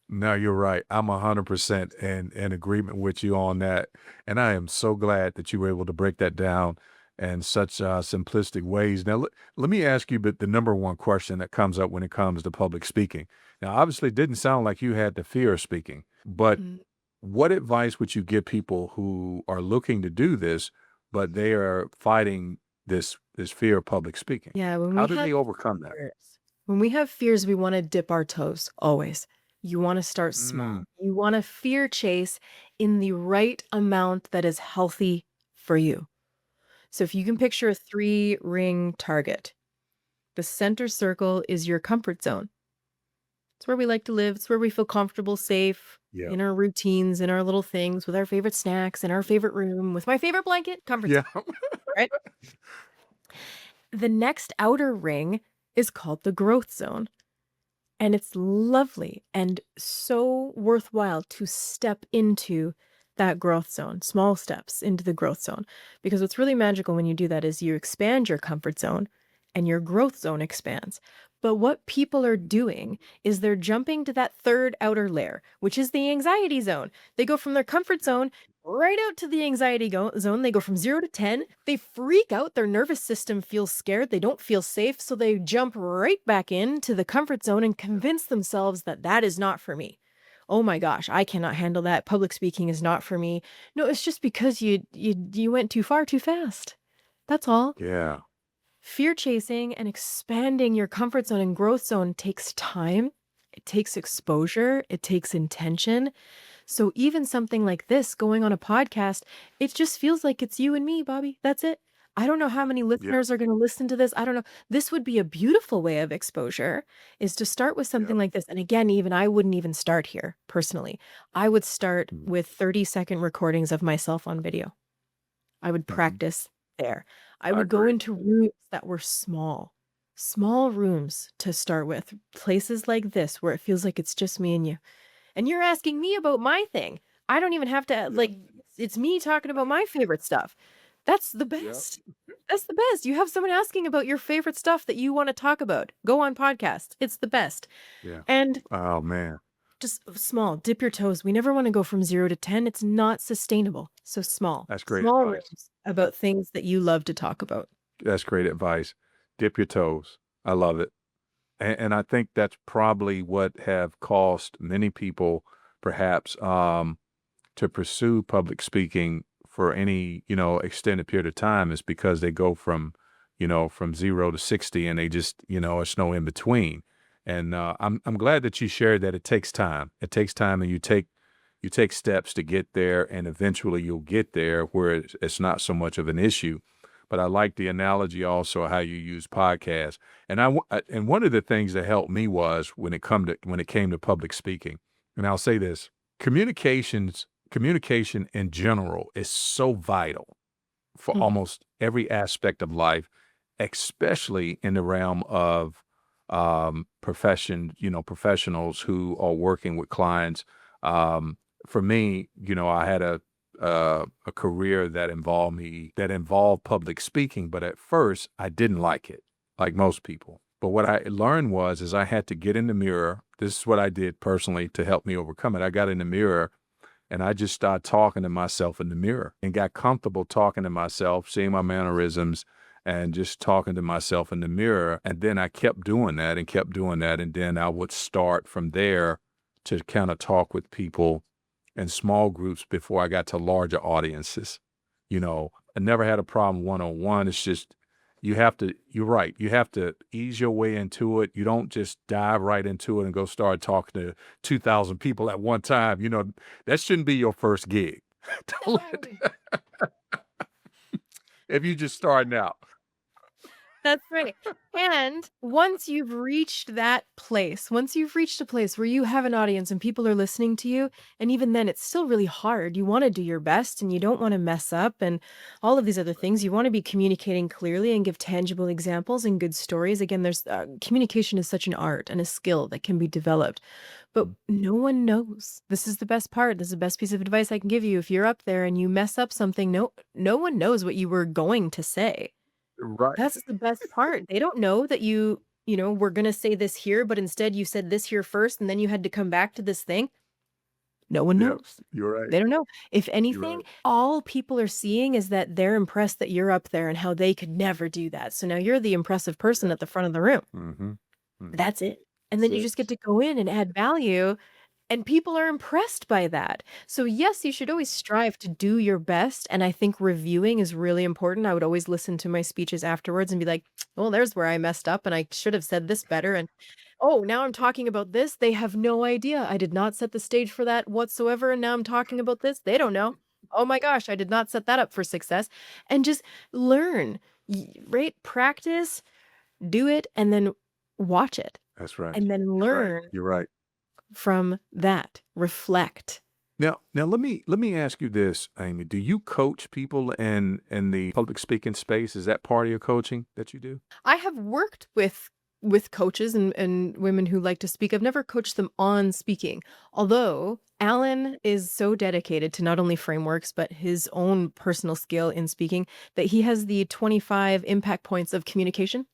no, you're right. I'm 100% in agreement with you on that, and I am so glad that you were able to break that down in such simplistic ways. Now, let me ask you, but the number one question that comes up when it comes to public speaking. Now, obviously, it didn't sound like you had the fear of speaking, but Mm, what advice would you give people who are looking to do this, but they are fighting this fear of public speaking? yeah, How do they overcome that? fears. When we have fears, we wanna dip our toes, always. You wanna start Mm, small. You wanna fear chase in the right amount that is healthy for you. So if you can picture a 3-ring target, the center circle is your comfort zone. It's where we like to live, it's where we feel comfortable, safe, yeah. in our routines, in our little things, with our favorite snacks, in our favorite room, with my favorite blanket, comfort Yeah. zone, right? The next outer ring is called the growth zone. And it's lovely and so worthwhile to step into that growth zone, small steps into the growth zone. Because what's really magical when you do that is you expand your comfort zone and your growth zone expands. But what people are doing is they're jumping to that third outer layer, which is the anxiety zone. They go from their comfort zone right out to the zone. They go from 0 to 10. They freak out. Their nervous system feels scared. They don't feel safe. So they jump right back into the comfort zone and convince themselves that that is not for me. Oh my gosh, I cannot handle that. Public speaking is not for me. No, it's just because you went too far too fast. That's all. Yeah. Fear chasing and expanding your comfort zone and growth zone takes time. It takes exposure. It takes intention. So even something like this, going on a podcast, it just feels like it's you and me, Bobby. That's it. I don't know how many Yeah. listeners are going to listen to this. I don't know. This would be a beautiful way of exposure is to start with something Yep. like this. And again, even I wouldn't even start here personally. I would start Mm. with 30-second recordings of myself on video. I would Mhm. practice there. I I would go agree. into rooms that were small, small rooms to start with, places like this where it feels like it's just me and you. And you're asking me about my thing. I don't even have to Yeah. like it's me talking about my favorite stuff. That's the Yeah. best. That's the best. You have someone asking about your favorite stuff that you want to talk about. Go on podcast. It's the best. Yeah. And Oh, man. just small, dip your toes. We never want to go from 0 to 10. It's not sustainable. So small, That's great small advice. rooms about things that you love to talk about. That's great advice. Dip your toes. I love it. And I think that's probably what have caused many people perhaps to pursue public speaking for any, extended period of time is because they go from 0 to 60 and they just, it's no in between. And I'm glad that you shared that it takes time. It takes time and you take steps to get there and eventually you'll get there where it's not so much of an issue. But I like the analogy also how you use podcasts. And one of the things that helped me was when it came to public speaking. And I'll say this, communication in general is so vital for Mhm. almost every aspect of life, especially in the realm of professionals who are working with clients. Um, for me, I had a career that involved public speaking, but at first I didn't like it, like most people. But what I learned is I had to get in the mirror. This is what I did personally to help me overcome it. I got in the mirror and I just started talking to myself in the mirror and got comfortable talking to myself, seeing my mannerisms and just talking to myself in the mirror. And then I kept doing that and kept doing that. And then I would start from there to kind of talk with people in small groups before I got to larger audiences. I never had a problem one on one. It's just you're right. You have to ease your way into it. You don't just dive right into it and go start talking to 2,000 people at one time. That shouldn't be your first gig. Don't let, if you just starting out. That's right. And once you've reached that place, once you've reached a place where you have an audience and people are listening to you, and even then it's still really hard. You want to do your best and you don't want to mess up and all of these other things. You want to be communicating clearly and give tangible examples and good stories. Again, there's communication is such an art and a skill that can be developed, but Mm. no one knows. This is the best part. This is the best piece of advice I can give you. If you're up there and you mess up something, no one knows what you were going to say. Right. That's the best part. They don't know that were gonna say this here, but instead you said this here first, and then you had to come back to this thing. No one Yep. knows. You're right. They don't know. If You're anything, right. all people are seeing is that they're impressed that you're up there and how they could never do that. So now you're the impressive person Yeah. at the front of the room. Mm-hmm. Mm-hmm. That's it. And That's then you it. just get to go in and add value and people are impressed by that. So, yes, you should always strive to do your best, and I think reviewing is really important. I would always listen to my speeches afterwards and be like, "Well, there's where I messed up, and I should have said this better," and, "Oh, now I'm talking about this. They have no idea. I did not set the stage for that whatsoever, and now I'm talking about this. They don't know. Oh my gosh, I did not set that up for success." And just learn, right? Practice, do it, and then watch it, That's right. and then You're right. learn You're right. from that. Reflect. Now let me ask you this, Amy. Do you coach people in the public speaking space? Is that part of your coaching that you do? I have worked with coaches and women who like to speak. I've never coached them on speaking. Although Alan is so dedicated to not only frameworks but his own personal skill in speaking that he has the 25 impact points of communication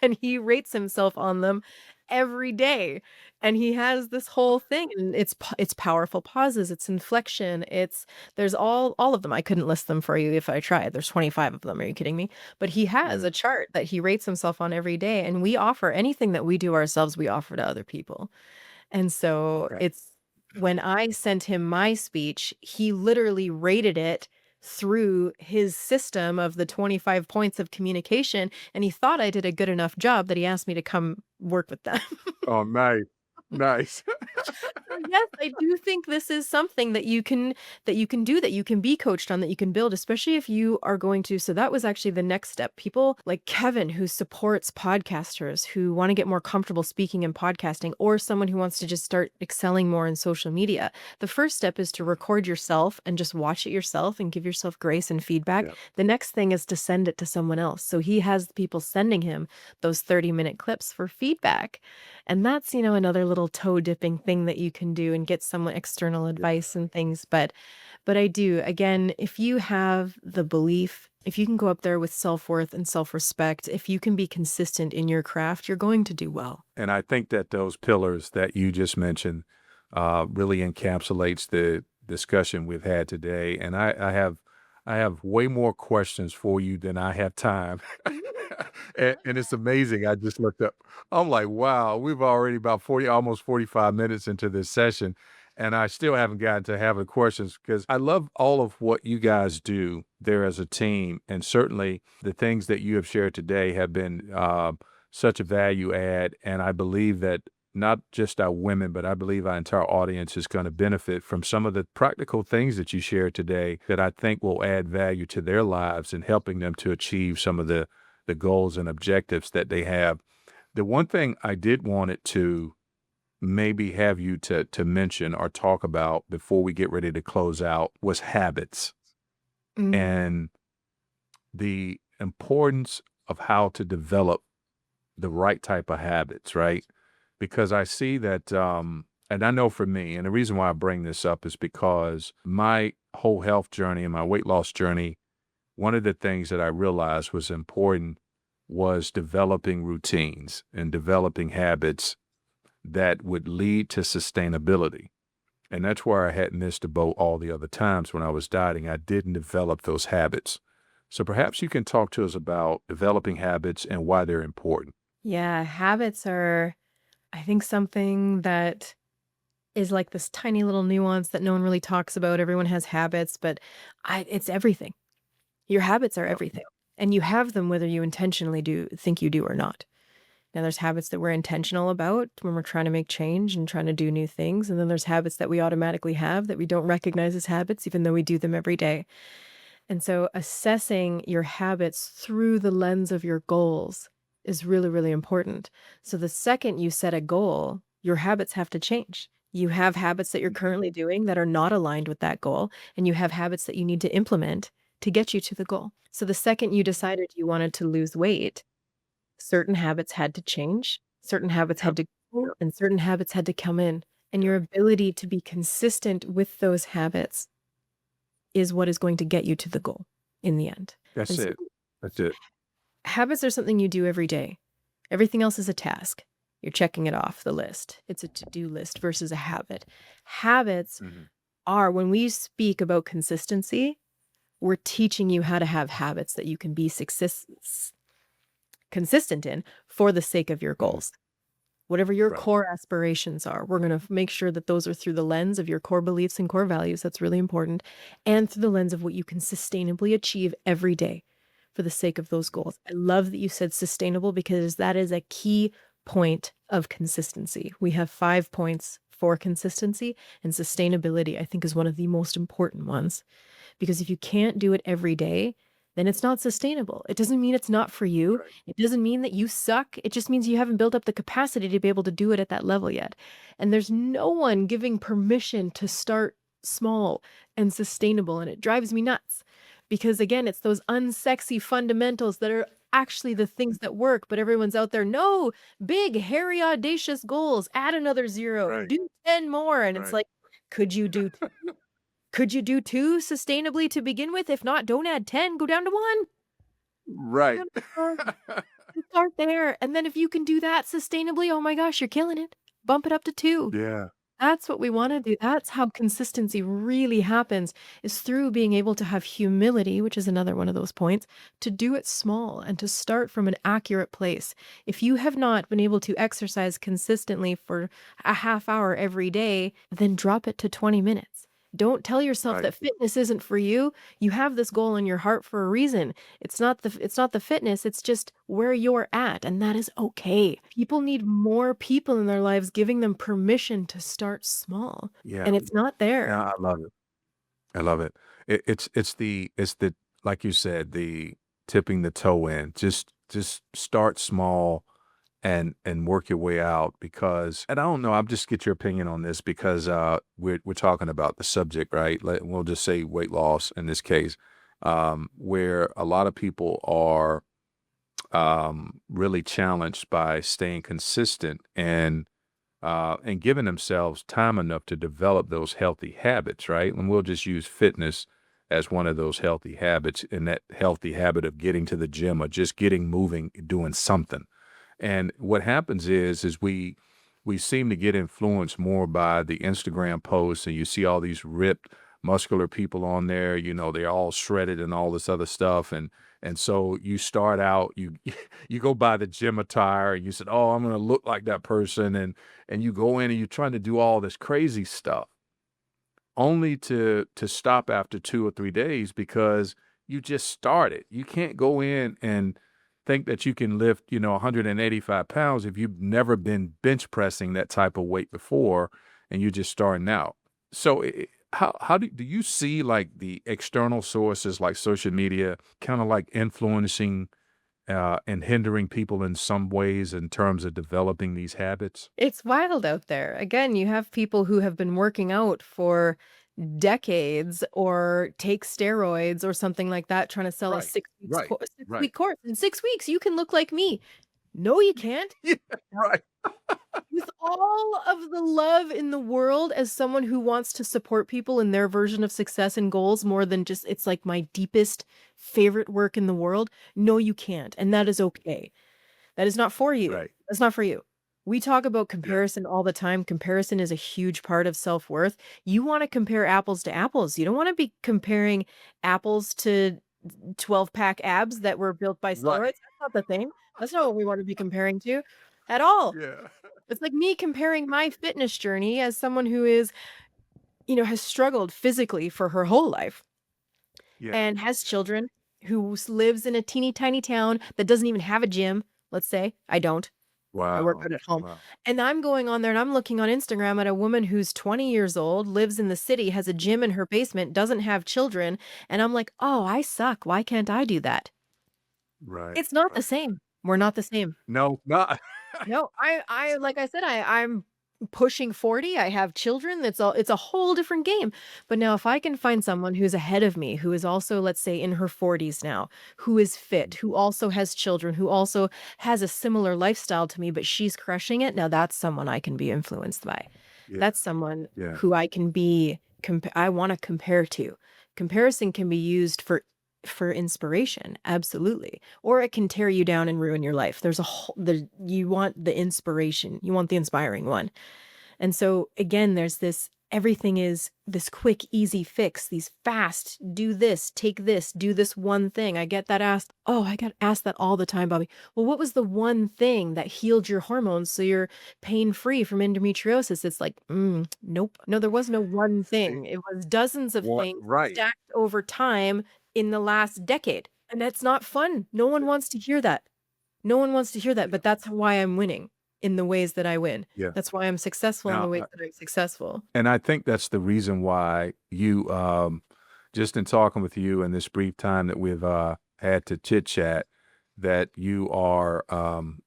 and he rates himself on them every day. And he has this whole thing and it's powerful pauses, it's inflection, there's all of them. I couldn't list them for you if I tried. There's 25 of them. Are you kidding me? But he has Mm, a chart that he rates himself on every day, and we offer anything that we do ourselves, we offer to other people. And so okay. it's when I sent him my speech, he literally rated it through his system of the 25 points of communication, and he thought I did a good enough job that he asked me to come work with them. Oh, nice. Nice. So yes, I do think this is something that you can do, that you can be coached on, that you can build, especially if you are going to. So that was actually the next step. People like Kevin who supports podcasters who want to get more comfortable speaking in podcasting, or someone who wants to just start excelling more in social media. The first step is to record yourself and just watch it yourself and give yourself grace and feedback. Yeah. The next thing is to send it to someone else. So he has people sending him those 30-minute clips for feedback. And that's, another little toe dipping thing that you can do and get someone external Yeah. advice and things. But I do, again, if you have the belief, if you can go up there with self-worth and self-respect, if you can be consistent in your craft, you're going to do well. And I think that those pillars that you just mentioned really encapsulates the discussion we've had today. And I have way more questions for you than I have time. And it's amazing. I just looked up. I'm like, wow, we've already about 40, almost 45 minutes into this session. And I still haven't gotten to having questions because I love all of what you guys do there as a team. And certainly the things that you have shared today have been such a value add. And I believe that not just our women, but I believe our entire audience is going to benefit from some of the practical things that you shared today that I think will add value to their lives and helping them to achieve some of the goals and objectives that they have. The one thing I did want it to maybe have you to mention or talk about before we get ready to close out was habits Mm, and the importance of how to develop the right type of habits, right? Because I see that, and I know for me, and the reason why I bring this up is because my whole health journey and my weight loss journey, one of the things that I realized was important was developing routines and developing habits that would lead to sustainability. And that's where I had missed the boat all the other times when I was dieting. I didn't develop those habits. So perhaps you can talk to us about developing habits and why they're important. yeah, habits are, I think, something that is like this tiny little nuance that no one really talks about. Everyone has habits, but it's everything. Your habits are Yep. everything, and you have them whether you intentionally do think you do or not. Now, there's habits that we're intentional about when we're trying to make change and trying to do new things, and then there's habits that we automatically have that we don't recognize as habits, even though we do them every day. And so, assessing your habits through the lens of your goals is really, really important. So, the second you set a goal, your habits have to change. You have habits that you're currently doing that are not aligned with that goal, and you have habits that you need to implement to get you to the goal. So, the second you decided you wanted to lose weight, certain habits had to change, certain habits Yep. had to go, Yep. and certain habits had to come in. And Yep. your ability to be consistent with those habits is what is going to get you to the goal in the end. That's And so it. That's it. habits are something you do every day. Everything else is a task. You're checking it off the list. It's a to-do list versus a habit. Habits Mhm. are, when we speak about consistency, we're teaching you how to have habits that you can be consistent in for the sake of your Mhm. goals. Whatever your Right. core aspirations are, we're going to make sure that those are through the lens of your core beliefs and core values. That's really important. And through the lens of what you can sustainably achieve every day for the sake of those Mhm. goals. I love that you said sustainable because that is a key point of consistency. We have 5 points for consistency, and sustainability, I think, is one of the most important ones. Because if you can't do it every day, then it's not sustainable. It doesn't mean it's not for you. Right. It doesn't mean that you suck. It just means you haven't built up the capacity to be able to do it at that level yet. And there's no one giving permission to start small and sustainable. And it drives me nuts because, again, it's those unsexy fundamentals that are actually the things that work. But everyone's out there, no, big, hairy, audacious goals, add another zero, Right. do 10 more. And it's Right. like, could you do could you do 2 sustainably to begin with? If not, don't add 10, go down to 1. Go Right. down to 1. You start there, and then if you can do that sustainably, oh my gosh, you're killing it. Bump it up to 2. Yeah. That's what we wanna do. That's how consistency really happens, is through being able to have humility, which is another one of those points, to do it small and to start from an accurate place. If you have not been able to exercise consistently for a half hour every day, then drop it to 20 minutes. Don't tell yourself Right. that fitness isn't for you. You have this goal in your heart for a reason. It's not the fitness, it's just where you're at, and that is okay. People need more people in their lives giving them permission to start small, Yeah. and it's not there. Yeah, I love it. I love it. It's the like you said, the tipping the toe in. Just start small and work your way out because and I don't know, I'll just get your opinion on this because we're talking about the subject, right? We'll just say weight loss in this case, where a lot of people are really challenged by staying consistent and giving themselves time enough to develop those healthy habits, right? And we'll just use fitness as one of those healthy habits, and that healthy habit of getting to the gym or just getting moving, doing something. And what happens is we seem to get influenced more by the Instagram posts, and you see all these ripped, muscular people on there. You know, they're all shredded and all this other stuff, and so you start out, you you go buy the gym attire, and you said, "Oh, I'm going to look like that person," and you go in and you're trying to do all this crazy stuff only to stop after 2 or 3 days because you just started. You can't go in and think that you can lift, 185 pounds if you've never been bench pressing that type of weight before and you're just starting out. So, how do you see, like, the external sources like social media kinda, like, influencing, and hindering people in some ways in terms of developing these habits? It's wild out there. Again, you have people who have been working out for decades or take steroids or something like that trying to sell a Right, 6 weeks right, co a right. 6-week course. In 6 weeks, you can look like me. No, you can't. Yeah, right. With all of the love in the world as someone who wants to support people in their version of success and goals more than just it's like my deepest favorite work in the world. No, you can't, and that is okay. That is not for you. Right. That's not for you. We talk about Yeah. comparison all the time. Comparison is a huge part of self-worth. You wanna compare apples to apples. You don't wanna be comparing apples to 12-pack abs that were built by Right. steroids. That's not the thing. That's not what we wanna be comparing to at all. Yeah. It's like me comparing my fitness journey as someone who is, has struggled physically for her whole life Yeah. and has Yeah. children, who lives in a teeny tiny town that doesn't even have a gym, let's say. I don't. I work Wow. out at home. Wow. And I'm going on there and I'm looking on Instagram at a woman who's 20 years old, lives in the city, has a gym in her basement, doesn't have children, and I'm like, "Oh, I suck. Why can't I do that?" Right. It's not the Right. same. We're not the same. No, not No, I like I said, I'm pushing 40, I have children, it's a whole different game. But now if I can find someone who's ahead of me, who is also, let's say, in her 40s now, who is fit, who also has children, who also has a similar lifestyle to me, but she's crushing it, now that's someone I can be influenced by. Yeah. That's someone Yeah. who I can be I wanna compare to. Comparison can be used for inspiration, absolutely, or it can tear you down and ruin your life. There's a whole you want the inspiration, you want the inspiring one. And so again, there's this everything is this quick, easy fix, these fast, do this, take this, do this one thing. I get that asked. Oh, I got asked that all the time, Bobby. Well, what was the one thing that healed your hormones so you're pain free from endometriosis? It's like, nope. No, there was no one See, thing. It was dozens of what things right. stacked over time in the last decade. And that's not fun. No one Yeah. wants to hear that. No one wants to hear that, Yeah. but that's why I'm winning in the ways that I win. Yeah. That's why I'm successful in the Now, ways that I'm successful. and I think that's the reason why you, just in talking with you in this brief time that we've had to chit chat, that you are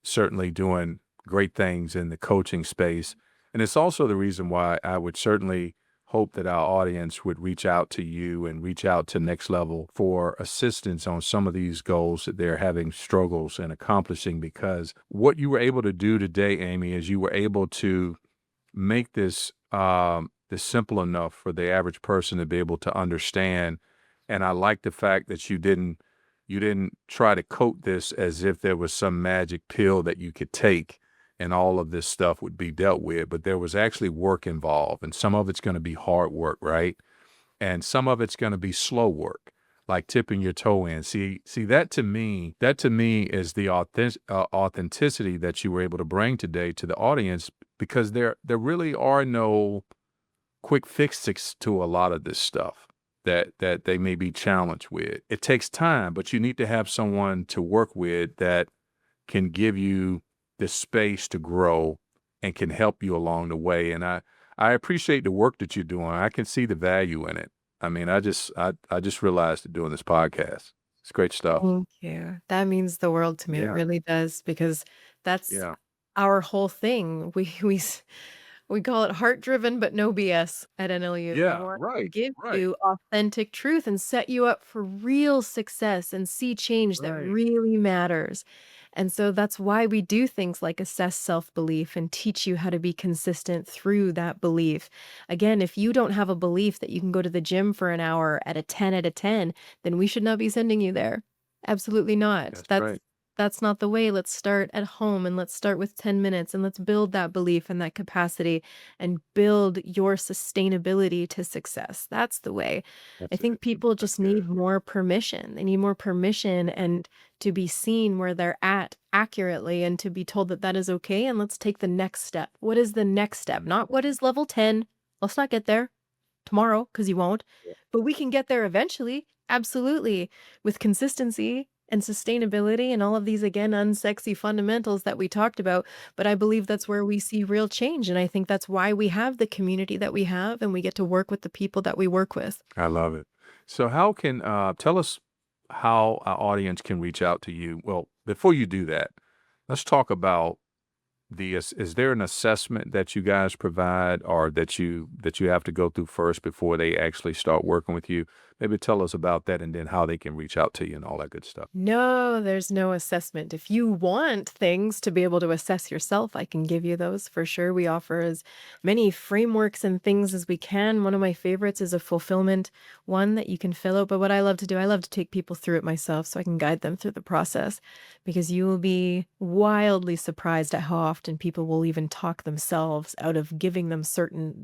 certainly doing great things in the coaching space. And it's also the reason why I would certainly hope that our audience would reach out to you and reach out to Next Level for assistance on some of these goals that they're having struggles in accomplishing. Because what you were able to do today, Amy, is you were able to make this simple enough for the average person to be able to understand. And I like the fact that you didn't try to coat this as if there was some magic pill that you could take and all of this stuff would be dealt with, but there was actually work involved, and some of it's going to be hard work, right? And some of it's going to be slow work, like tipping your toe in. See that to me is the authenticity that you were able to bring today to the audience, because there really are no quick fixes to a lot of this stuff that they may be challenged with. It takes time, but you need to have someone to work with that can give you the space to grow and can help you along the way. And I appreciate the work that you're doing. I can see the value in it. I mean, I just realized that doing this podcast. It's great stuff. Thank you. That means the world to me. It Yeah. really does because that's Yeah. our whole thing. We call it heart driven, but no BS at NLU. We Yeah. want to Right. give Right. you authentic truth and set you up for real success and see change that Right. really matters. And so that's why we do things like assess self belief and teach you how to be consistent through that belief. Again, if you don't have a belief that you can go to the gym for an hour at a 10 out of 10, then we should not be sending you there. Absolutely not. That's right. That's not the way. Let's start at home and let's start with 10 minutes and let's build that belief and that capacity and build your sustainability to success. That's the way. I That's think it. people That's just good. need more permission. They need more permission and to be seen where they're at accurately and to be told that that is okay. And let's take the next step. What is the next step? Mhm. Not what is level 10. Let's not get there tomorrow because you won't, Yeah. but we can get there eventually. Absolutely. With consistency and sustainability and all of these, again, unsexy fundamentals that we talked about. But I believe that's where we see real change. And I think that's why we have the community that we have and we get to work with the people that we work with. I love it. So how can tell us how our audience can reach out to you? Well, before you do that, let's talk about is there an assessment that you guys provide or that you have to go through first before they actually start working with you? Maybe tell us about that and then how they can reach out to you and all that good stuff. No, there's no assessment. If you want things to be able to assess yourself, I can give you those for sure. We offer as many frameworks and things as we can. One of my favorites is a fulfillment one that you can fill out. But what I love to do, I love to take people through it myself so I can guide them through the process because you will be wildly surprised at how often people will even talk themselves out of giving them certain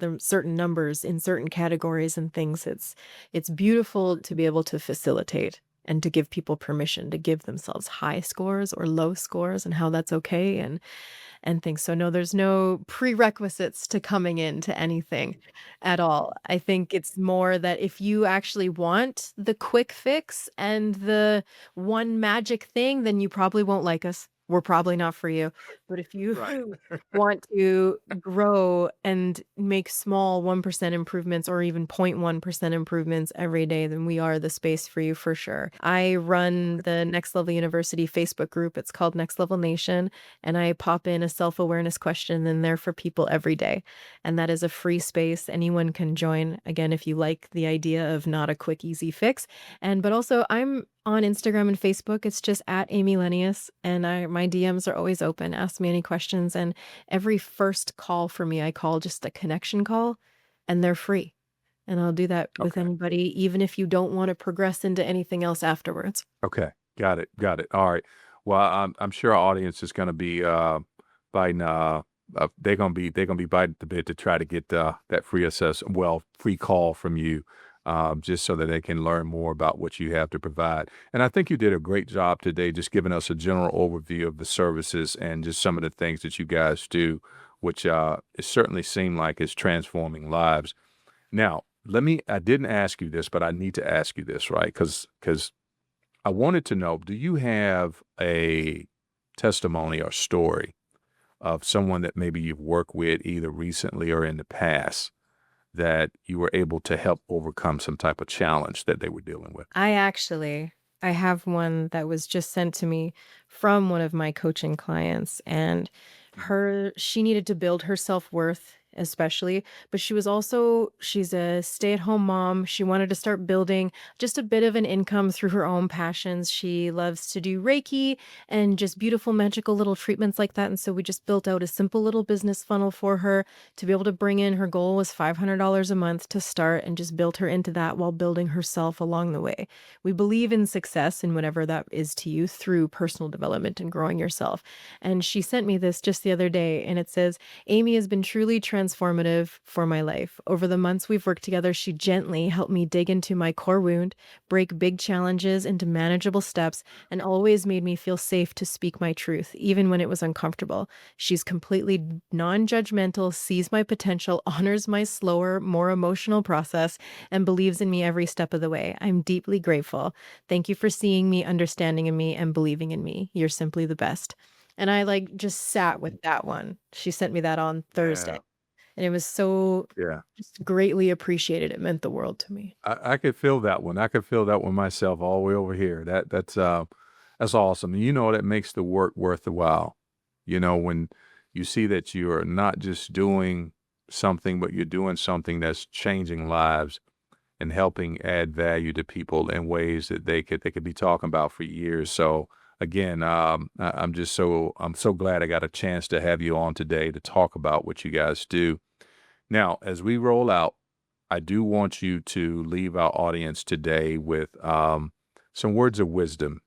numbers in certain categories and things. It's beautiful to be able to facilitate and to give people permission to give themselves high scores or low scores and how that's okay and things. So no, there's no prerequisites to coming into anything at all. I think it's more that if you actually want the quick fix and the one magic thing, then you probably won't like us. We're probably not for you. But if you Right. want to grow and make small 1% improvements or even 0.1% improvements every day, then we are the space for you for sure. I run the Next Level University Facebook group. It's called Next Level Nation and I pop in a self-awareness question in there for people every day. And that is a free space. Anyone can join. Again, if you like the idea of not a quick, easy fix. And but also I'm on Instagram and Facebook. It's just at Amy Lenius. And my DMs are always open. Ask me any questions. And every first call for me, I call just a connection call and they're free. And I'll do that with Okay. anybody, even if you don't want to progress into anything else afterwards. Okay. Got it. Got it. All right. Well, I'm sure our audience is going to be biting. They're gonna be biting the bit to try to get that free call from you, just so that they can learn more about what you have to provide. And I think you did a great job today, just giving us a general overview of the services and just some of the things that you guys do, which it certainly seemed like is transforming lives. Now, I didn't ask you this, but I need to ask you this, right? Because I wanted to know, do you have a testimony or story of someone that maybe you've worked with either recently or in the past that you were able to help overcome some type of challenge that they were dealing with? I have one that was just sent to me from one of my coaching clients and Mhm. she needed to build her self-worth especially, but she's a stay-at-home mom. She wanted to start building just a bit of an income through her own passions. She loves to do Reiki and just beautiful magical little treatments like that. And so we just built out a simple little business funnel for her to be able to bring in. Her goal was $500 a month to start and just build her into that while building herself along the way. We believe in success in whatever that is to you through personal development and growing yourself. And she sent me this just the other day, and it says, Amy has been truly transformed transformative for my life. Over the months we've worked together, she gently helped me dig into my core wound, break big challenges into manageable steps, and always made me feel safe to speak my truth, even when it was uncomfortable. She's completely non judgmental, sees my potential, honors my slower, more emotional process, and believes in me every step of the way. I'm deeply grateful. Thank you for seeing me, understanding in me, and believing in me. You're simply the best. And I like just sat with that one. She sent me that on Thursday, Yeah. and it was so Yeah. just greatly appreciated. It meant the world to me. I could feel that one. I could feel that one myself all the way over here. That's awesome. And you know that makes the work worth the while. You know, when you see that you are not just doing something, but you're doing something that's changing lives and helping add value to people in ways that they could be talking about for years. So again, I'm so glad I got a chance to have you on today to talk about what you guys do. Now, as we roll out, I do want you to leave our audience today with some words of wisdom,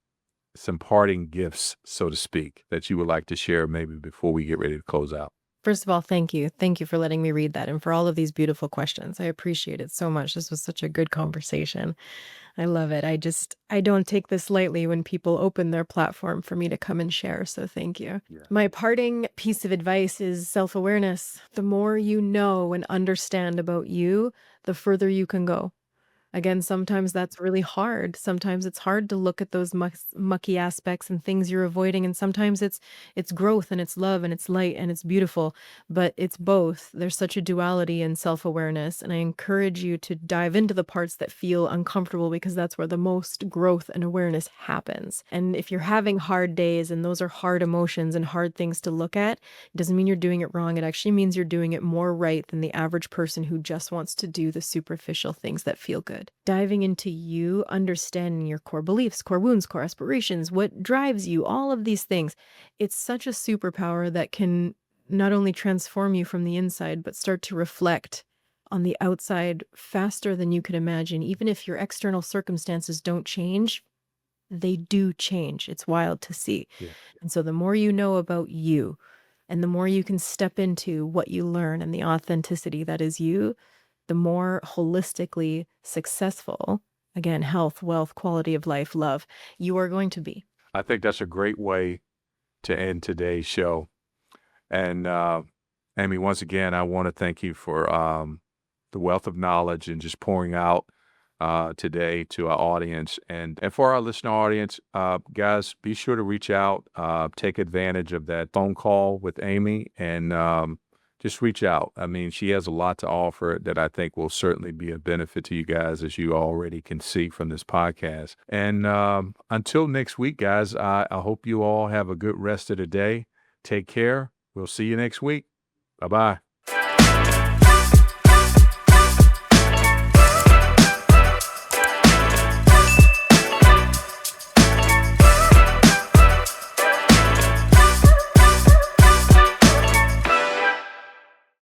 some parting gifts, so to speak, that you would like to share maybe before we get ready to close out. First of all, thank you. Thank you for letting me read that and for all of these beautiful questions. I appreciate it so much. This was such a good conversation. I love it. I don't take this lightly when people open their platform for me to come and share. So thank you. Yeah. My parting piece of advice is self-awareness. The more you know and understand about you, the further you can go. Again, sometimes that's really hard. Sometimes it's hard to look at those mucky aspects and things you're avoiding, and sometimes it's growth and it's love and it's light and it's beautiful, but it's both. There's such a duality in self-awareness, and I encourage you to dive into the parts that feel uncomfortable because that's where the most growth and awareness happens. And if you're having hard days and those are hard emotions and hard things to look at, it doesn't mean you're doing it wrong. It actually means you're doing it more right than the average person who just wants to do the superficial things that feel good. Diving into you, understanding your core beliefs, core wounds, core aspirations, what drives you, all of these things. It's such a superpower that can not only transform you from the inside, but start to reflect on the outside faster than you could imagine. Even if your external circumstances don't change, they do change. It's wild to see. Yeah. And so the more you know about you and the more you can step into what you learn and the authenticity that is you, the more holistically successful, again, health, wealth, quality of life, love, you are going to be. I think that's a great way to end today's show. And Amy, once again, I want to thank you for the wealth of knowledge and just pouring out today to our audience. And for our listener audience, guys, be sure to reach out, take advantage of that phone call with Amy, and just reach out. I mean, she has a lot to offer that I think will certainly be a benefit to you guys, as you already can see from this podcast. And until next week, guys, I hope you all have a good rest of the day. Take care. We'll see you next week. Bye bye.